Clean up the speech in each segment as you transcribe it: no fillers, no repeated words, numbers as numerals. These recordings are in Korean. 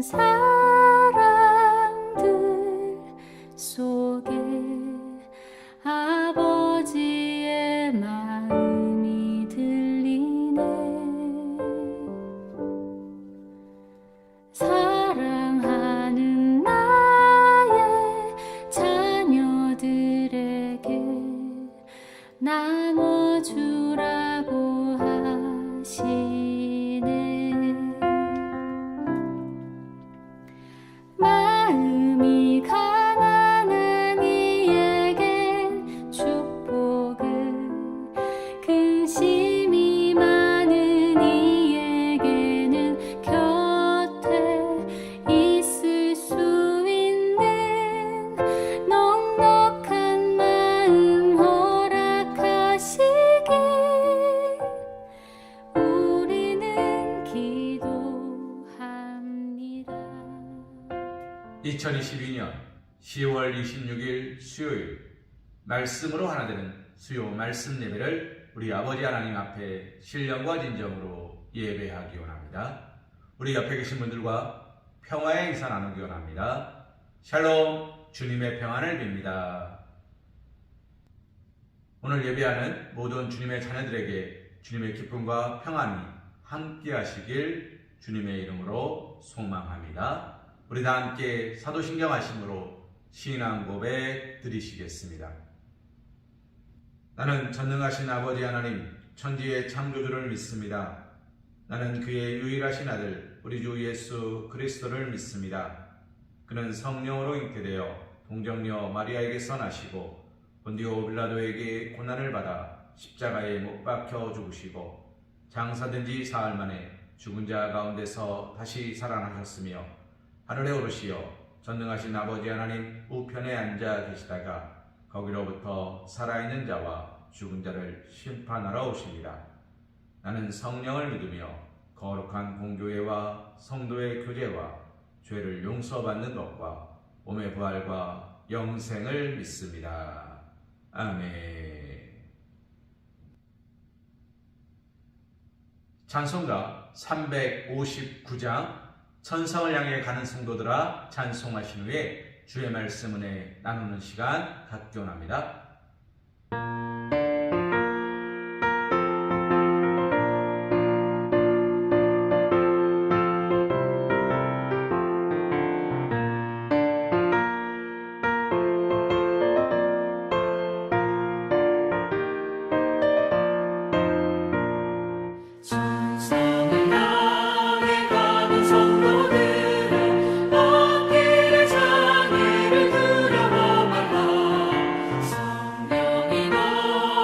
사랑들 속에 아버지의 마음이 들리네. 사랑하는 나의 자녀들에게 나눠주라고 하시네. 마음이 가난한 이에겐 축복을, 근심이 많은 이에게는 곁에 있을 수 있는 넉넉한 마음 허락하시길 우리는 기도합니다. 2022년 10월 26일 수요일 말씀으로 하나 되는 수요 말씀 예배를 우리 아버지 하나님 앞에 신령과 진정으로 예배하기 원합니다. 우리 옆에 계신 분들과 평화의 인사 나누기 원합니다. 샬롬, 주님의 평안을 빕니다. 오늘 예배하는 모든 주님의 자녀들에게 주님의 기쁨과 평안이 함께 하시길 주님의 이름으로 소망합니다. 우리 다 함께 사도신경 하심으로 신앙 고백 드리시겠습니다. 나는 전능하신 아버지 하나님 천지의 창조주를 믿습니다. 나는 그의 유일하신 아들 우리 주 예수 그리스도를 믿습니다. 그는 성령으로 잉태되어 동정녀 마리아에게서 나시고 본디오 빌라도에게 고난을 받아 십자가에 못 박혀 죽으시고 장사된 지 사흘 만에 죽은 자 가운데서 다시 살아나셨으며 하늘에 오르시어 전능하신 아버지 하나님 우편에 앉아 계시다가 거기로부터 살아있는 자와 죽은 자를 심판하러 오십니다. 나는 성령을 믿으며 거룩한 공교회와 성도의 교제와 죄를 용서받는 것과 몸의 부활과 영생을 믿습니다. 아멘. 찬송가 359장 천성을 향해 가는 성도들아 찬송하신 후에 주의 말씀 은혜 나누는 시간 갖기 원합니다. 성령이여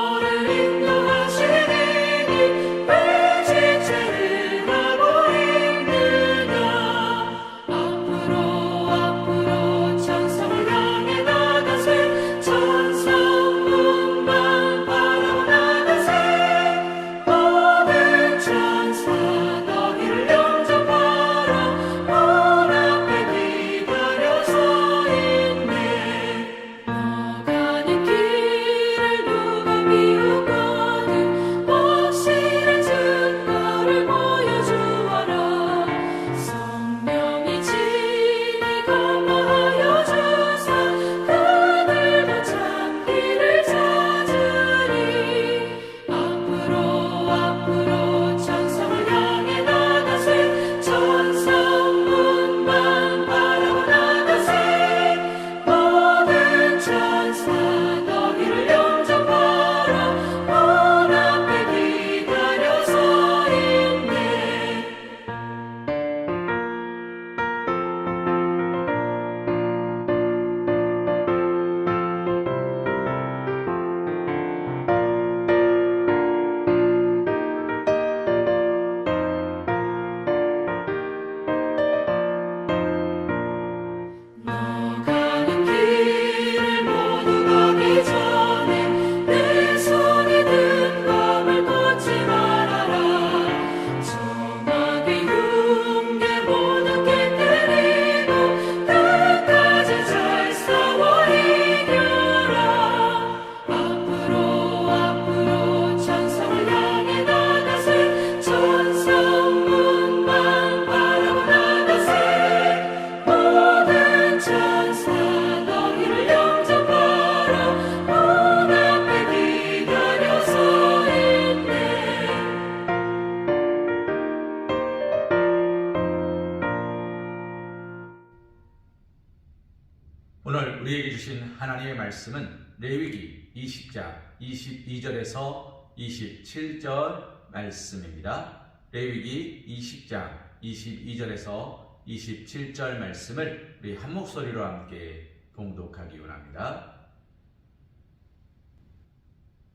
우리에게 주신 하나님의 말씀은 레위기 20장 22절에서 27절 말씀입니다. 레위기 20장 22절에서 27절 말씀을 우리 한 목소리로 함께 봉독하기 원합니다.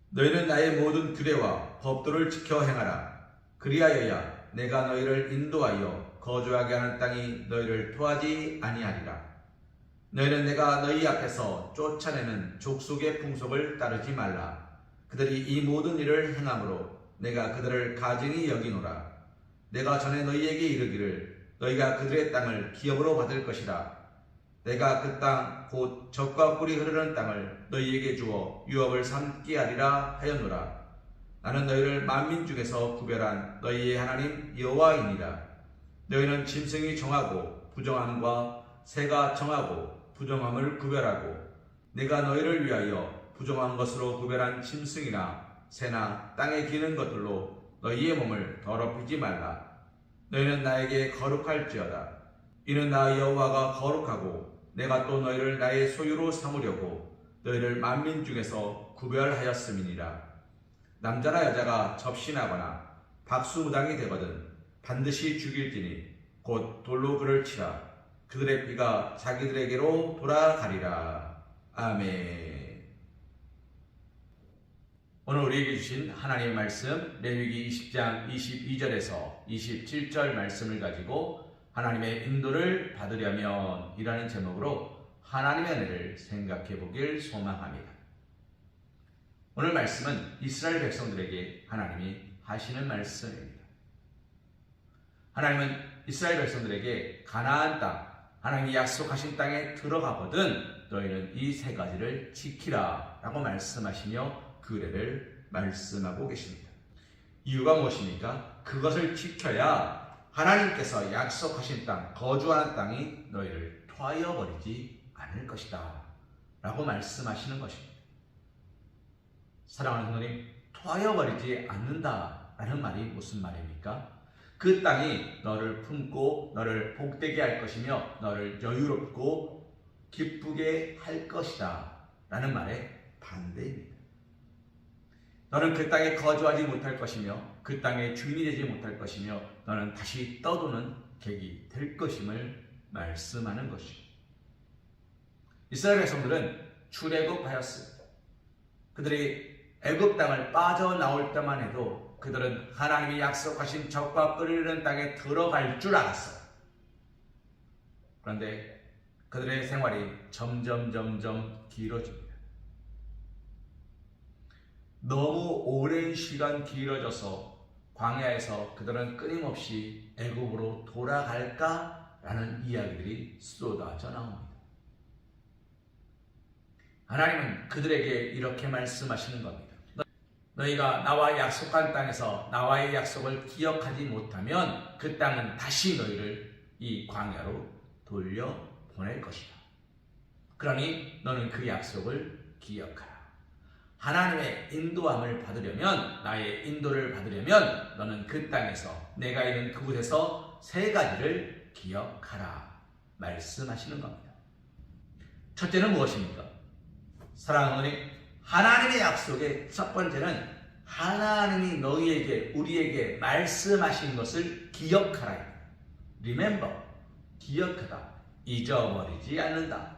너희는 나의 모든 규례와 법도를 지켜 행하라. 그리하여야 내가 너희를 인도하여 거주하게 하는 땅이 너희를 토하지 아니하리라. 너희는 내가 너희 앞에서 쫓아내는 족속의 풍속을 따르지 말라. 그들이 이 모든 일을 행함으로 내가 그들을 가증히 여기노라. 내가 전에 너희에게 이르기를 너희가 그들의 땅을 기업으로 받을 것이라. 내가 그 땅 곧 젖과 꿀이 흐르는 땅을 너희에게 주어 유업을 삼게 하리라 하였노라. 나는 너희를 만민 중에서 구별한 너희의 하나님 여호와이니라. 너희는 짐승이 정하고 부정함과 새가 정하고 부정함을 구별하고 내가 너희를 위하여 부정한 것으로 구별한 짐승이나 새나 땅에 기는 것들로 너희의 몸을 더럽히지 말라. 너희는 나에게 거룩할지어다. 이는 나 여호와가 거룩하고 내가 또 너희를 나의 소유로 삼으려고 너희를 만민 중에서 구별하였음이니라. 남자나 여자가 접신하거나 박수무당이 되거든 반드시 죽일지니 곧 돌로 그를 치라. 그들의 피가 자기들에게로 돌아가리라. 아멘. 오늘 우리에게 주신 하나님의 말씀 레위기 20장 22절에서 27절 말씀을 가지고 하나님의 인도를 받으려면 이라는 제목으로 하나님의 은혜를 생각해 보길 소망합니다. 오늘 말씀은 이스라엘 백성들에게 하나님이 하시는 말씀입니다. 하나님은 이스라엘 백성들에게 가나안 땅, 하나님이 약속하신 땅에 들어가거든 너희는 이 세 가지를 지키라 라고 말씀하시며 규례를 말씀하고 계십니다. 이유가 무엇입니까? 그것을 지켜야 하나님께서 약속하신 땅, 거주하는 땅이 너희를 토하여 버리지 않을 것이다 라고 말씀하시는 것입니다. 사랑하는 성도님, 토하여 버리지 않는다 라는 말이 무슨 말입니까? 그 땅이 너를 품고 너를 복되게 할 것이며 너를 여유롭고 기쁘게 할 것이다 라는 말의 반대입니다. 너는 그 땅에 거주하지 못할 것이며 그 땅의 주인이 되지 못할 것이며 너는 다시 떠도는 객이 될 것임을 말씀하는 것입니다. 이스라엘 백성들은 출애굽하였습니다. 그들이 애굽 땅을 빠져나올 때만 해도 그들은 하나님이 약속하신 젖과 꿀이 흐르는 땅에 들어갈 줄 알았어요. 그런데 그들의 생활이 점점 길어집니다. 너무 오랜 시간 길어져서 광야에서 그들은 끊임없이 애굽으로 돌아갈까라는 이야기들이 쏟아져 나옵니다. 하나님은 그들에게 이렇게 말씀하시는 겁니다. 너희가 나와 약속한 땅에서 나와의 약속을 기억하지 못하면 그 땅은 다시 너희를 이 광야로 돌려보낼 것이다. 그러니 너는 그 약속을 기억하라. 하나님의 인도함을 받으려면, 나의 인도를 받으려면 너는 그 땅에서, 내가 있는 그곳에서 세 가지를 기억하라 말씀하시는 겁니다. 첫째는 무엇입니까? 사랑하는 어머니, 하나님의 약속의 첫 번째는 하나님이 너희에게, 우리에게 말씀하신 것을 기억하라. Remember, 기억하다, 잊어버리지 않는다.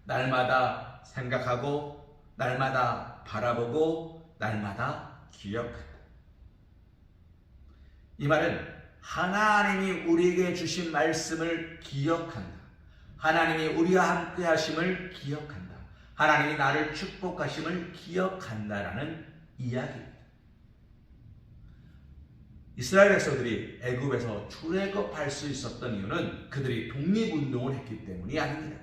날마다 생각하고 날마다 바라보고 날마다 기억한다. 이 말은 하나님이 우리에게 주신 말씀을 기억한다. 하나님이 우리와 함께 하심을 기억한다. 하나님이 나를 축복하심을 기억한다라는 이야기입니다. 이스라엘 백성들이 애굽에서 출애굽할 수 있었던 이유는 그들이 독립운동을 했기 때문이 아닙니다.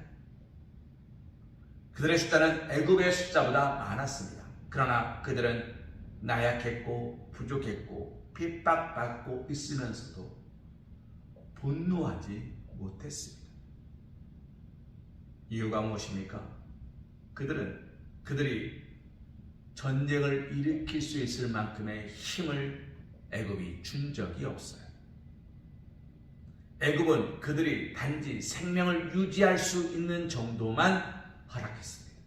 그들의 숫자는 애굽의 숫자보다 많았습니다. 그러나 그들은 나약했고 부족했고 핍박받고 있으면서도 분노하지 못했습니다. 이유가 무엇입니까? 그들이 전쟁을 일으킬 수 있을 만큼의 힘을 애굽이 준 적이 없어요. 애굽은 그들이 단지 생명을 유지할 수 있는 정도만 허락했습니다.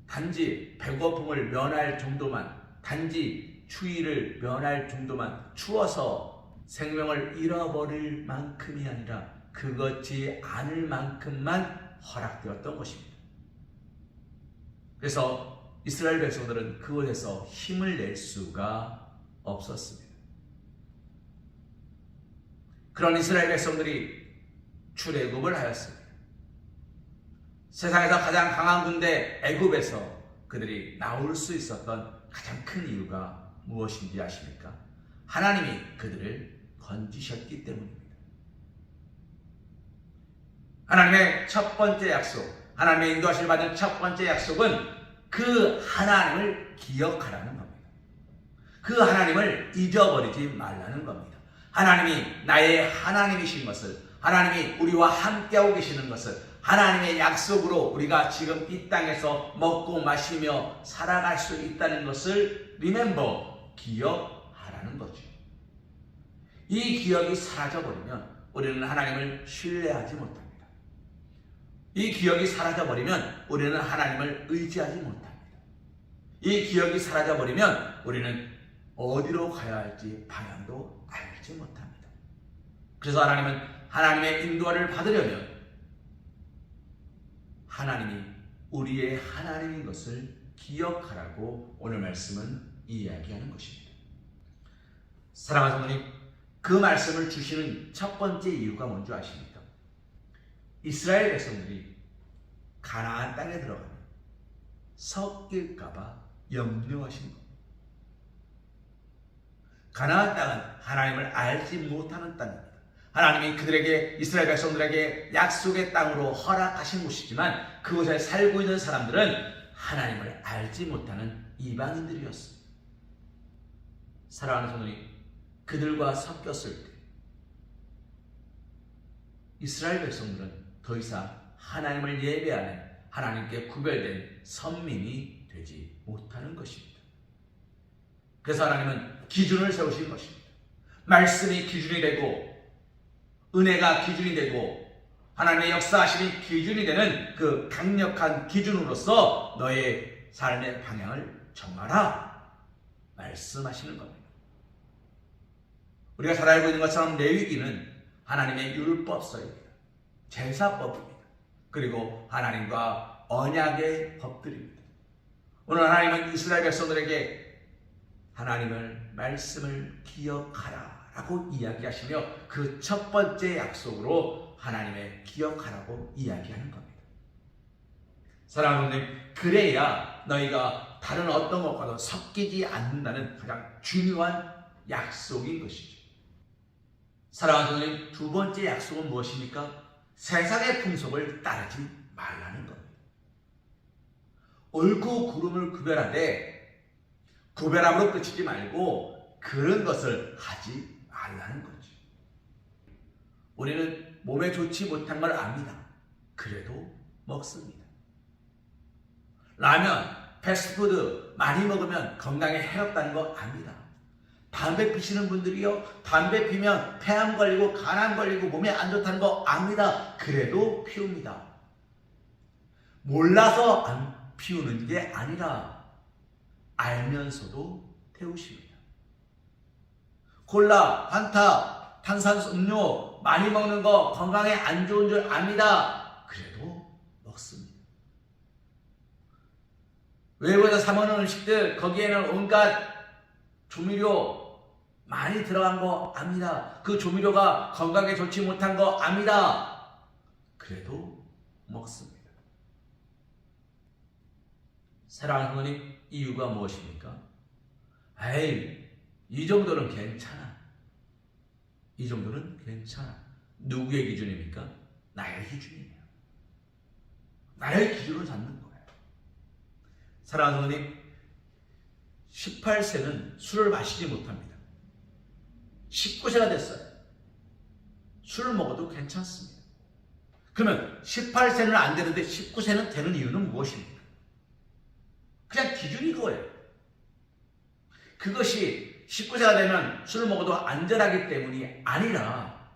단지 배고픔을 면할 정도만, 단지 추위를 면할 정도만, 추워서 생명을 잃어버릴 만큼이 아니라 그것이 않을 만큼만 허락되었던 것입니다. 그래서 이스라엘 백성들은 그곳에서 힘을 낼 수가 없었습니다. 그런 이스라엘 백성들이 출애굽을 하였습니다. 세상에서 가장 강한 군대 애굽에서 그들이 나올 수 있었던 가장 큰 이유가 무엇인지 아십니까? 하나님이 그들을 건지셨기 때문입니다. 하나님의 첫 번째 약속, 하나님의 인도하심을 받은 첫 번째 약속은 그 하나님을 기억하라는 겁니다. 그 하나님을 잊어버리지 말라는 겁니다. 하나님이 나의 하나님이신 것을, 하나님이 우리와 함께하고 계시는 것을, 하나님의 약속으로 우리가 지금 이 땅에서 먹고 마시며 살아갈 수 있다는 것을 remember, 기억하라는 거죠. 이 기억이 사라져버리면 우리는 하나님을 신뢰하지 못합니다. 이 기억이 사라져버리면 우리는 하나님을 의지하지 못합니다. 이 기억이 사라져버리면 우리는 어디로 가야 할지 방향도 알지 못합니다. 그래서 하나님은 하나님의 인도를 받으려면 하나님이 우리의 하나님인 것을 기억하라고 오늘 말씀은 이야기하는 것입니다. 사랑하는 성도님, 그 말씀을 주시는 첫 번째 이유가 뭔지 아십니까? 이스라엘 백성들이 가나안 땅에 들어가면 섞일까봐 염려하신 겁니다. 가나안 땅은 하나님을 알지 못하는 땅입니다. 하나님이 그들에게, 이스라엘 백성들에게 약속의 땅으로 허락하신 곳이지만 그곳에 살고 있는 사람들은 하나님을 알지 못하는 이방인들이었습니다. 사랑하는 성도님, 그들과 섞였을 때 이스라엘 백성들은 더 이상 하나님을 예배하는, 하나님께 구별된 선민이 되지 못하는 것입니다. 그래서 하나님은 기준을 세우신 것입니다. 말씀이 기준이 되고 은혜가 기준이 되고 하나님의 역사하심이 기준이 되는 그 강력한 기준으로서 너의 삶의 방향을 정하라 말씀하시는 겁니다. 우리가 잘 알고 있는 것처럼 레위기는 하나님의 율법서입니다. 제사법입니다. 그리고 하나님과 언약의 법들입니다. 오늘 하나님은 이스라엘 백성들에게 하나님을, 말씀을 기억하라 라고 이야기하시며 그 첫 번째 약속으로 하나님의 기억하라고 이야기하는 겁니다. 사랑하는 분들, 그래야 너희가 다른 어떤 것과도 섞이지 않는다는 가장 중요한 약속인 것이죠. 사랑하는 분들, 두 번째 약속은 무엇입니까? 세상의 풍속을 따르지 말라는 겁니다. 옳고 그름을 구별하되 구별함으로 그치지 말고 그런 것을 하지 말라는 거죠. 우리는 몸에 좋지 못한 걸 압니다. 그래도 먹습니다. 라면, 패스트푸드 많이 먹으면 건강에 해롭다는 거 압니다. 담배 피시는 분들이요, 담배 피면 폐암 걸리고 간암 걸리고 몸에 안 좋다는 거 압니다. 그래도 피웁니다. 몰라서 안 피우는 게 아니라 알면서도 태우십니다. 콜라, 판타, 탄산수 음료 많이 먹는 거 건강에 안 좋은 줄 압니다. 그래도 먹습니다. 외부에서 사 먹는 음식들 거기에는 온갖 조미료 많이 들어간 거 압니다. 그 조미료가 건강에 좋지 못한 거 압니다. 그래도 먹습니다. 사랑하는 부모님, 이유가 무엇입니까? 에이, 이 정도는 괜찮아. 이 정도는 괜찮아. 누구의 기준입니까? 나의 기준이에요. 나의 기준을 잡는 거예요. 사랑하는 부모님, 18세는 술을 마시지 못합니다. 19세가 됐어요. 술을 먹어도 괜찮습니다. 그러면 18세는 안 되는데 19세는 되는 이유는 무엇입니까? 그냥 기준이 그거예요. 그것이 19세가 되면 술을 먹어도 안전하기 때문이 아니라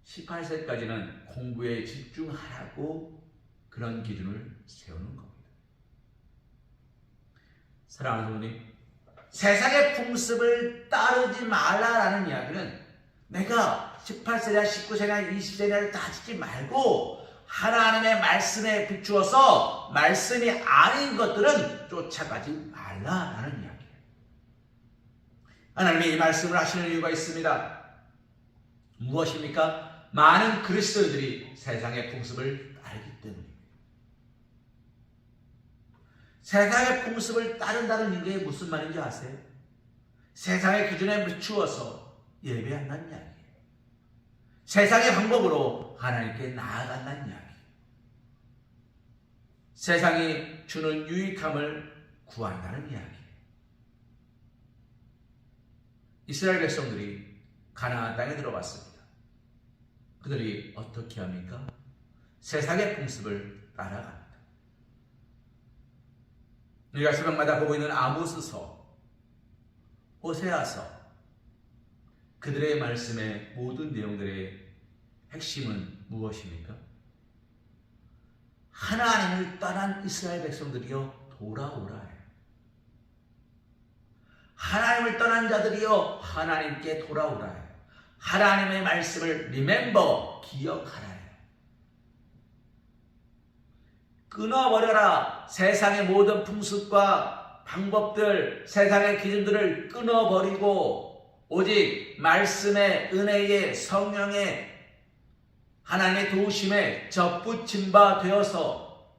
18세까지는 공부에 집중하라고 그런 기준을 세우는 겁니다. 사랑하는 성도님, 세상의 풍습을 따르지 말라라는 이야기는 내가 18세냐 19세냐 20세냐를 따지지 말고 하나님의 말씀에 비추어서 말씀이 아닌 것들은 쫓아가지 말라라는 이야기예요. 하나님이 이 말씀을 하시는 이유가 있습니다. 무엇입니까? 많은 그리스도인들이 세상의 풍습을 따르기 때문입니다. 세상의 풍습을 따른다는 게 무슨 말인지 아세요? 세상의 기준에 비추어서 예배한다는 이야기예요. 세상의 방법으로 하나님께 나아간다는 이야기예요. 세상이 주는 유익함을 구한다는 이야기예요. 이스라엘 백성들이 가나안 땅에 들어갔습니다. 그들이 어떻게 합니까? 세상의 풍습을 따라갑니다. 우리가 새벽마다 보고 있는 아모스서, 호세아서, 그들의 말씀의 모든 내용들의 핵심은 무엇입니까? 하나님을 떠난 이스라엘 백성들이여 돌아오라. 하나님을 떠난 자들이여 하나님께 돌아오라. 하나님의 말씀을 remember, 기억하라. 끊어버려라. 세상의 모든 풍습과 방법들, 세상의 기준들을 끊어버리고 오직 말씀의 은혜의 성령의 하나님의 도우심에 접붙임 바 되어서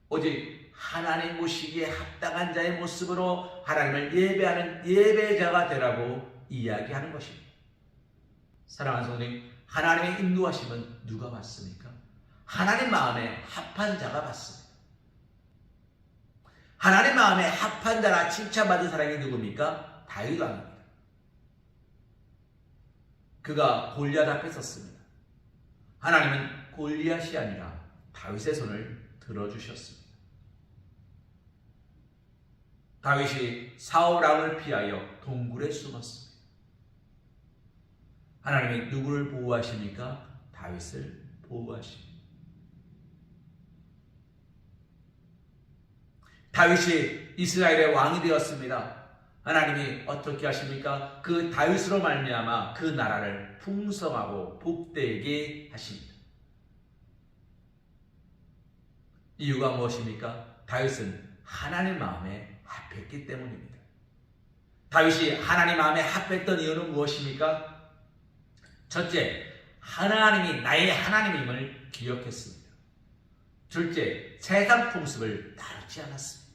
오직 하나님 모시기에 합당한 자의 모습으로 하나님을 예배하는 예배자가 되라고 이야기하는 것입니다. 사랑하는 성도님, 하나님의 인도하심은 누가 받습니까? 하나님 마음에 합한 자가 받습니다. 하나님 마음에 합한 자라 칭찬받은 사람이 누굽니까? 다윗 왕입니다. 그가 골리앗 앞에 섰습니다. 하나님은 골리앗이 아니라 다윗의 손을 들어주셨습니다. 다윗이 사울 왕을 피하여 동굴에 숨었습니다. 하나님이 누구를 보호하십니까? 다윗을 보호하십니다. 다윗이 이스라엘의 왕이 되었습니다. 하나님이 어떻게 하십니까? 그 다윗으로 말미암아 그 나라를 풍성하고 복되게 하십니다. 이유가 무엇입니까? 다윗은 하나님 마음에 합했기 때문입니다. 다윗이 하나님 마음에 합했던 이유는 무엇입니까? 첫째, 하나님이 나의 하나님임을 기억했습니다. 둘째, 세상 풍습을 따르지 않았습니다.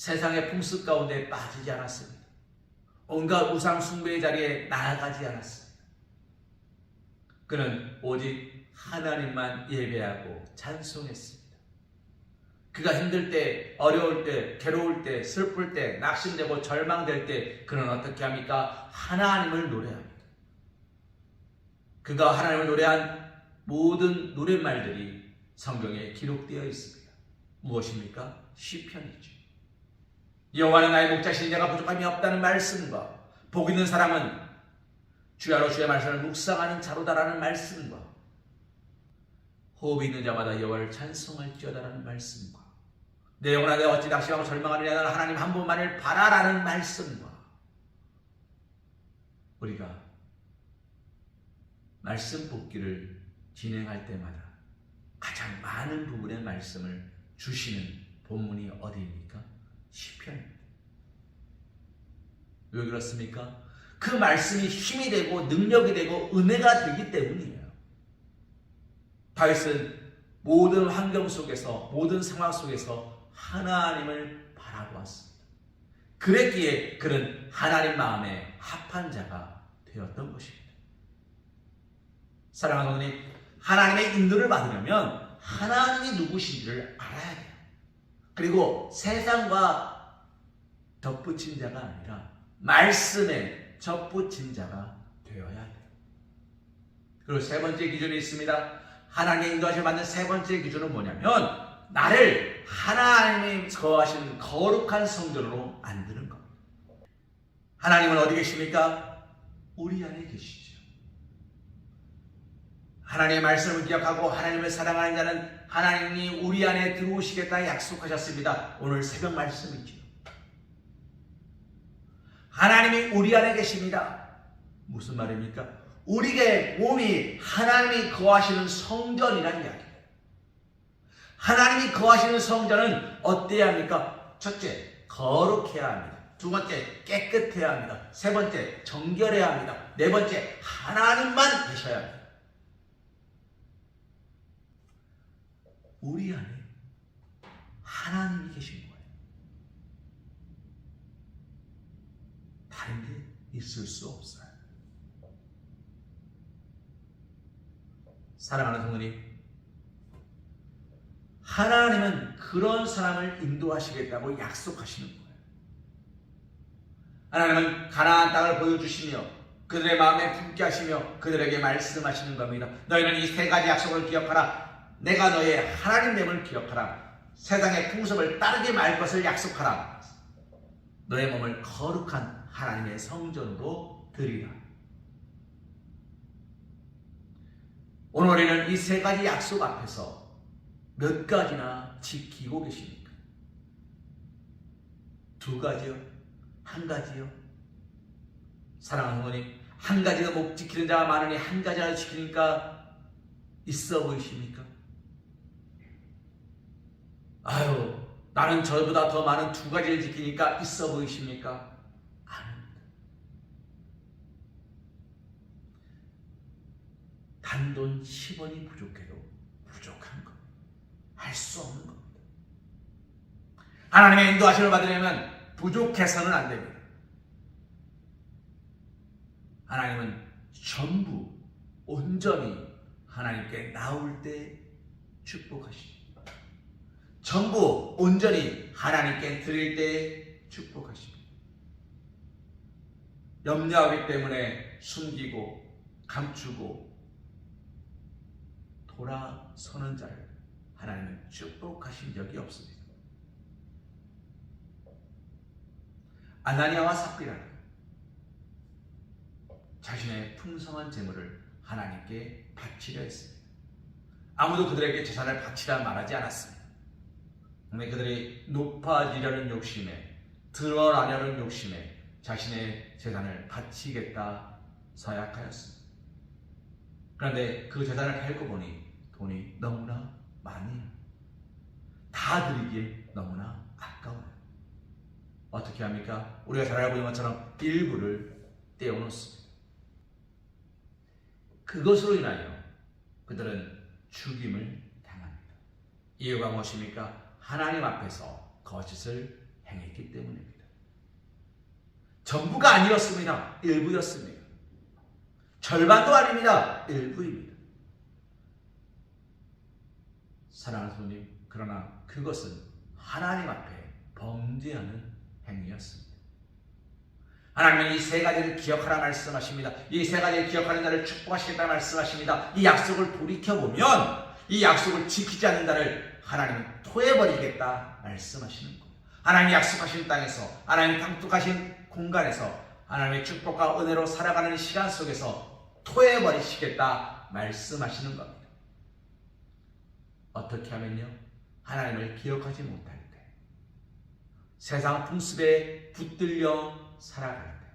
세상의 풍습 가운데 빠지지 않았습니다. 온갖 우상 숭배의 자리에 나아가지 않았습니다. 그는 오직 하나님만 예배하고 찬송했습니다. 그가 힘들 때, 어려울 때, 괴로울 때, 슬플 때, 낙심되고 절망될 때 그는 어떻게 합니까? 하나님을 노래합니다. 그가 하나님을 노래한 모든 노랫말들이 성경에 기록되어 있습니다. 무엇입니까? 시편이죠. 여호와는 나의 목자시니 내가 부족함이 없다는 말씀과 복 있는 사람은 주야로 주의 말씀을 묵상하는 자로다라는 말씀과 호흡이 있는 자마다 여호와를 찬송할지어다라는 말씀과 내 영혼아 내가 어찌 낙심하고 절망하느냐 나는 하나님 한 분만을 바라라는 말씀과 우리가 말씀 뽑기를 진행할 때마다 가장 많은 부분의 말씀을 주시는 본문이 어디입니까? 시편입니다. 왜 그렇습니까? 그 말씀이 힘이 되고 능력이 되고 은혜가 되기 때문이에요. 다윗은 모든 환경 속에서 모든 상황 속에서 하나님을 바라보았습니다. 그랬기에 그는 하나님 마음에 합한 자가 되었던 것입니다. 사랑하는 성도님, 하나님의 인도를 받으려면 하나님이 누구신지를 알아야 돼요. 그리고 세상과 덧붙인 자가 아니라 말씀에 접붙인 자가 되어야 돼요. 그리고 세 번째 기준이 있습니다. 하나님의 인도하심을 받는 세 번째 기준은 뭐냐면 나를 하나님이 거하시는 거룩한 성전으로 만드는 겁니다. 하나님은 어디 계십니까? 우리 안에 계시죠. 하나님의 말씀을 기억하고 하나님을 사랑하는 자는 하나님이 우리 안에 들어오시겠다 약속하셨습니다. 오늘 새벽 말씀이죠. 하나님이 우리 안에 계십니다. 무슨 말입니까? 우리의 몸이 하나님이 거하시는 성전이라는 이야기예요. 하나님이 거하시는 성전은 어때야 합니까? 첫째, 거룩해야 합니다. 두 번째, 깨끗해야 합니다. 세 번째, 정결해야 합니다. 네 번째, 하나님만 계셔야 합니다. 우리 안에 하나님이 계신 거예요. 다른 게 있을 수 없어요. 사랑하는 성도님, 하나님은 그런 사람을 인도하시겠다고 약속하시는 거예요. 하나님은 가나안 땅을 보여주시며 그들의 마음에 품게 하시며 그들에게 말씀하시는 겁니다. 너희는 이 세 가지 약속을 기억하라. 내가 너의 하나님됨을 기억하라. 세상의 풍습을 따르게 말 것을 약속하라. 너의 몸을 거룩한 하나님의 성전으로 드리라. 오늘 우리는 이 세 가지 약속 앞에서 몇 가지나 지키고 계십니까? 두 가지요? 한 가지요? 사랑하는 어머님, 한 가지도 못 지키는 자가 많으니 한 가지라도 지키니까 있어 보이십니까? 아유, 나는 저보다 더 많은 두 가지를 지키니까 있어 보이십니까? 아닙니다. 단돈 10원이 부족해도 부족한 겁니다. 할 수 없는 겁니다. 하나님의 인도하심을 받으려면 부족해서는 안 됩니다. 하나님은 전부 온전히 하나님께 나올 때 축복하십니다. 전부 온전히 하나님께 드릴 때 축복하십니다. 염려하기 때문에 숨기고 감추고 돌아서는 자를 하나님은 축복하신 적이 없습니다. 아나니아와 삽비라는 자신의 풍성한 재물을 하나님께 바치려 했습니다. 아무도 그들에게 재산을 바치라 말하지 않았습니다. 근데 그들이 높아지려는 욕심에, 드러나려는 욕심에 자신의 재산을 바치겠다 서약하였습니다. 그런데 그 재산을 팔고 보니 돈이 너무나 많이 다 드리기에 너무나 아까워요. 어떻게 합니까? 우리가 잘 알고 있는 것처럼 일부를 떼어놓습니다. 그것으로 인하여 그들은 죽임을 당합니다. 이유가 무엇입니까? 하나님 앞에서 거짓을 행했기 때문입니다. 전부가 아니었습니다. 일부였습니다. 절반도 아닙니다. 일부입니다. 사랑하는 손님, 그러나 그것은 하나님 앞에 범죄하는 행위였습니다. 하나님은 이 세 가지를 기억하라 말씀하십니다. 이 세 가지를 기억하는 자를 축복하시겠다 말씀하십니다. 이 약속을 돌이켜보면 이 약속을 지키지 않는 자를 하나님은 토해버리겠다 말씀하시는 거예요. 하나님이 약속하신 땅에서, 하나님이 강tuk하신 공간에서 하나님의 축복과 은혜로 살아가는 시간 속에서 토해버리시겠다 말씀하시는 겁니다. 어떻게 하면요? 하나님을 기억하지 못할 때, 세상 풍습에 붙들려 살아갈 때,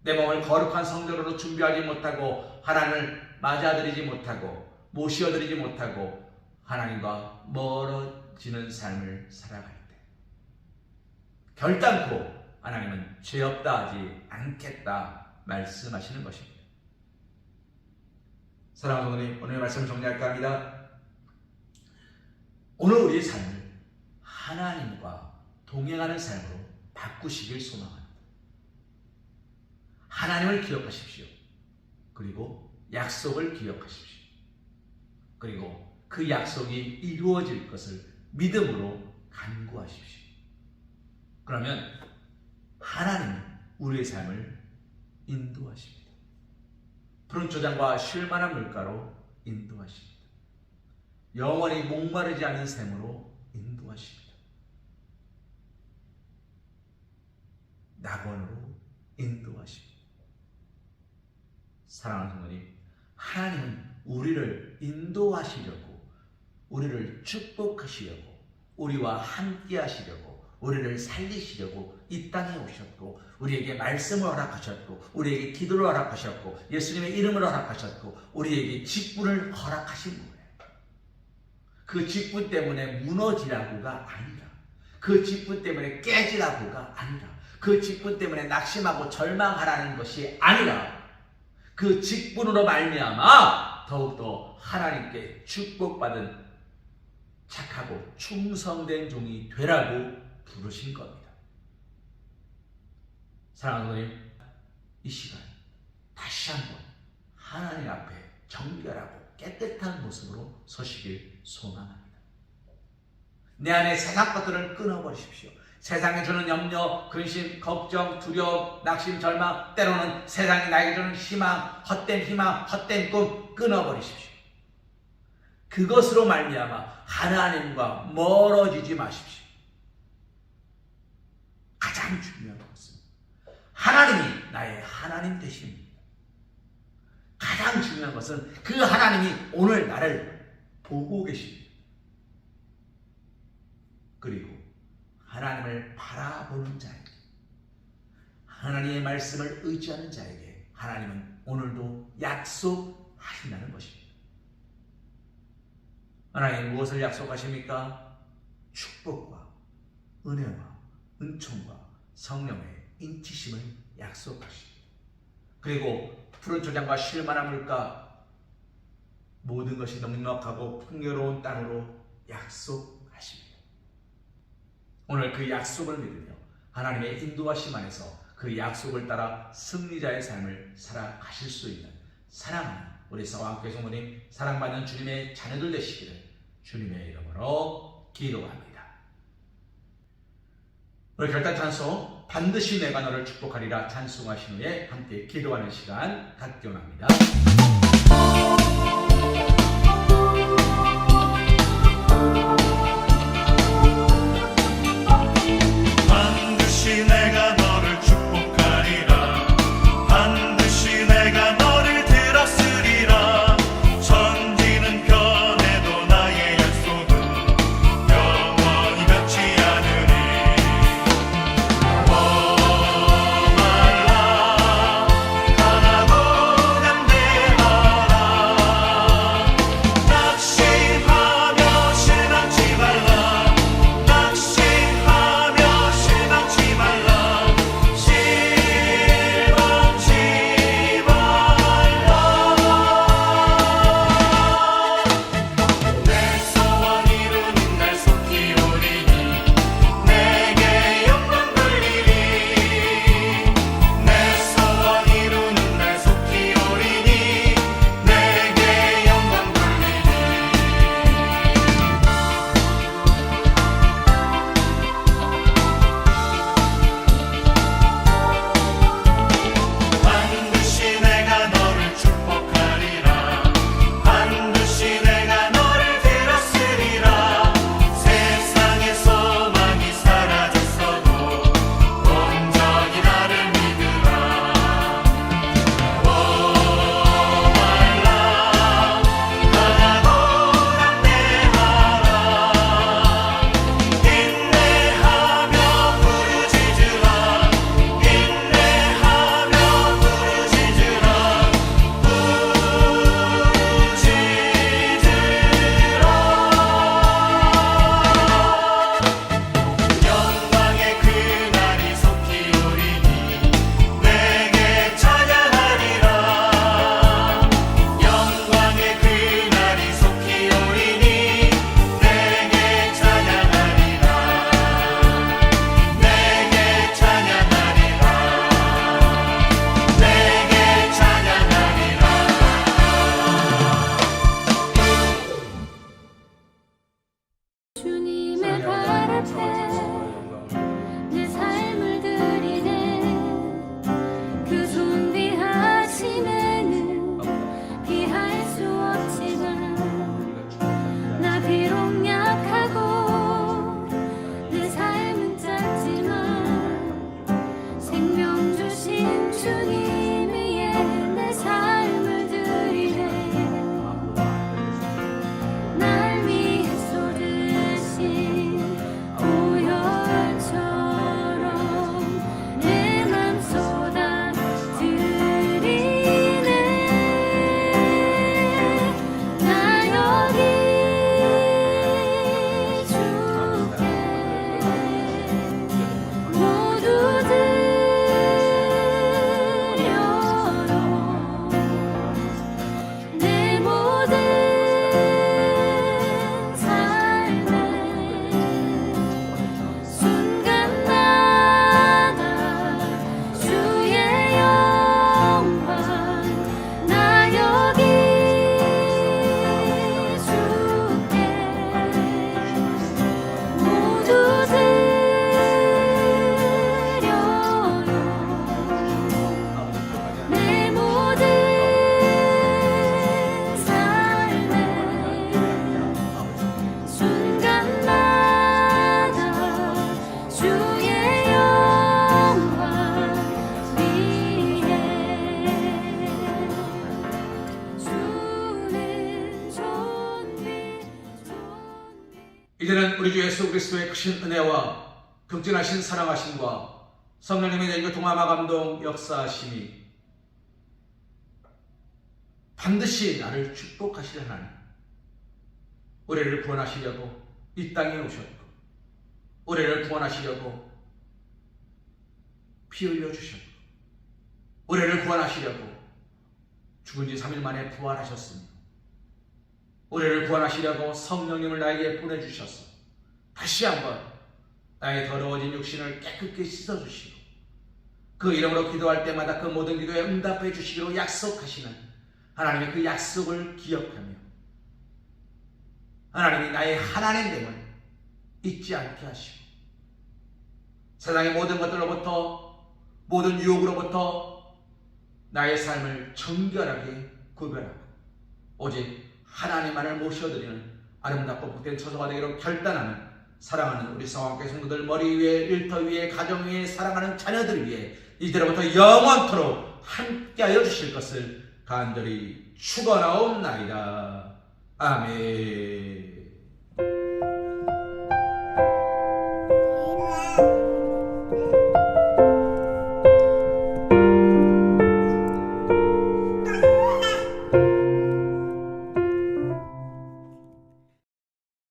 내 몸을 거룩한 성전으로 준비하지 못하고 하나님을 맞아들이지 못하고 모시어드리지 못하고 하나님과 멀어지는 삶을 살아갈 때, 결단코 하나님은 죄 없다 하지 않겠다 말씀하시는 것입니다. 사랑하는 어머님, 오늘 말씀을 정리할까 합니다. 오늘 우리의 삶을 하나님과 동행하는 삶으로 바꾸시길 소망합니다. 하나님을 기억하십시오. 그리고 약속을 기억하십시오. 그리고 그 약속이 이루어질 것을 믿음으로 간구하십시오. 그러면 하나님은 우리의 삶을 인도하십니다. 푸른 초장과 쉴만한 물가로 인도하십니다. 영원히 목마르지 않은 샘으로 인도하십니다. 낙원으로 인도하십니다. 사랑하는 성도님, 하나님은 우리를 인도하시려고, 우리를 축복하시려고, 우리와 함께 하시려고, 우리를 살리시려고 이 땅에 오셨고, 우리에게 말씀을 허락하셨고, 우리에게 기도를 허락하셨고, 예수님의 이름을 허락하셨고, 우리에게 직분을 허락하신 거예요. 그 직분 때문에 무너지라고가 아니라, 그 직분 때문에 깨지라고가 아니라, 그 직분 때문에 낙심하고 절망하라는 것이 아니라, 그 직분으로 말미암아 더욱더 하나님께 축복받은 착하고 충성된 종이 되라고 부르신 겁니다. 사랑하는 성도님, 이 시간 다시 한번 하나님 앞에 정결하고 깨끗한 모습으로 서시길 소망합니다. 내 안에 세상 것들을 끊어버리십시오. 세상에 주는 염려, 근심, 걱정, 두려움, 낙심, 절망, 때로는 세상이 나에게 주는 희망, 헛된 꿈 끊어버리십시오. 그것으로 말미암아 하나님과 멀어지지 마십시오. 가장 중요한 것은 하나님이 나의 하나님 되십니다. 가장 중요한 것은 그 하나님이 오늘 나를 보고 계십니다. 그리고 하나님을 바라보는 자에게, 하나님의 말씀을 의지하는 자에게 하나님은 오늘도 약속하신다는 것입니다. 하나님 무엇을 약속하십니까? 축복과 은혜와 은총과 성령의 인치심을 약속하십니다. 그리고 푸른 초장과 쉴만한 물가, 모든 것이 넉넉하고 풍요로운 땅으로 약속하십니다. 오늘 그 약속을 믿으며 하나님의 인도하심 안에서 그 약속을 따라 승리자의 삶을 살아가실 수 있는 사랑하는 우리 서왕교회 성도님, 사랑받는 주님의 자녀들 되시기를 주님의 이름으로 기도합니다. 오늘 결단 찬송 반드시 내가 너를 축복하리라 찬송하신 후에 함께 기도하는 시간 갖기 원합니다. 반드시 내가 너를 축복하리라. 반드시 내가 너를 들었으리라. 천지는 변해도 나의 약속은 영원히 변치 않으리. 머말라 강하고 담대하라. 우리 주 예수 그리스도의 크신 은혜와 극진하신 사랑하심과 성령님의 내리고 동화마 감동 역사하심이 반드시 나를 축복하시려 하나님, 우리를 구원하시려고 이 땅에 오셨고 우리를 구원하시려고 피 흘려주셨고 우리를 구원하시려고 죽은 지 3일 만에 부활하셨으며 우리를 구원하시려고 성령님을 나에게 보내주셔서 다시 한번 나의 더러워진 육신을 깨끗게 씻어주시고 그 이름으로 기도할 때마다 그 모든 기도에 응답해 주시기로 약속하시는 하나님의 그 약속을 기억하며 하나님이 나의 하나님됨을 잊지 않게 하시고 세상의 모든 것들로부터 모든 유혹으로부터 나의 삶을 정결하게 구별하고 오직 하나님만을 모셔드리는 아름답고 복된 처소가 되기로 결단하는 사랑하는 우리 성악교회 성도들 머리 위에 일터 위에 가정 위에 사랑하는 자녀들 위에 이제로부터 영원토록 함께하여 주실 것을 간절히 축원하옵나이다. 아멘.